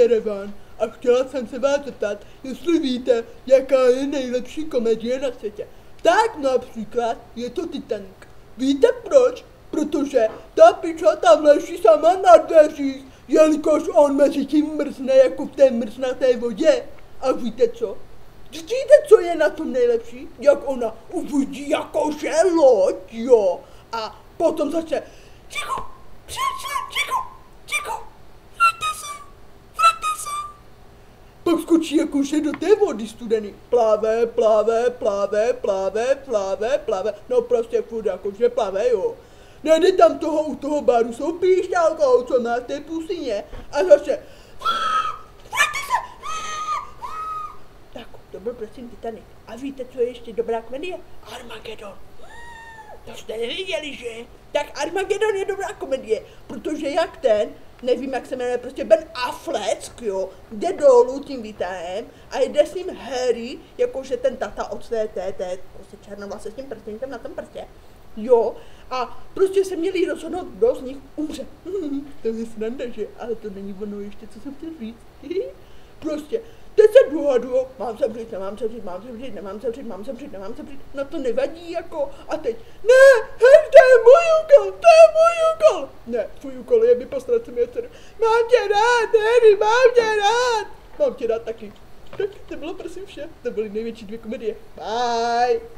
Jerevan a chtěla jsem se vás zeptat, jestli víte, jaká je nejlepší komedie na světě. Tak například je to Titanic. Víte proč? Protože ta piča tam leží sama na dveřích, jelikož on mezi tím mrzne jako v té mrznaté vodě. A víte co? Víte, co je na tom nejlepší? Jak ona uvidí jakože loď, jo? A potom začne Ticho, pak skočí jakože do té vody studený. Plave. No prostě furt jakože plave, jo. Nejde tam u toho baru jsou píšťálkou, co má v té pusině. A zase tak, to byl prosím Titanic. A víte, co je ještě dobrá komedie? Armageddon. To jste neviděli, že? Tak Armageddon je dobrá komedie, protože jak nevím, jak se jmenuje, prostě Ben Affleck, jo, jde dolů tím výtahem a jde s ním Harry, jakože ten tata od té prostě černovlasé s tím prstníkem na tom prstě, jo, a prostě se měli rozhodnout, kdo z nich umře. To je sranda, že? Ale to není ono ještě, co jsem chtěl říct. Prostě, teď se dohadují, mám se vřít, nemám se vřít, no to nevadí jako, a teď, ne, hej, to je můj úkol, ne, tvůj úkol je mi postrat se mě dceru, mám tě rád, Harry, mám tě rád taky. Tak to bylo prosím vše, to byly největší 2 komedie, bye.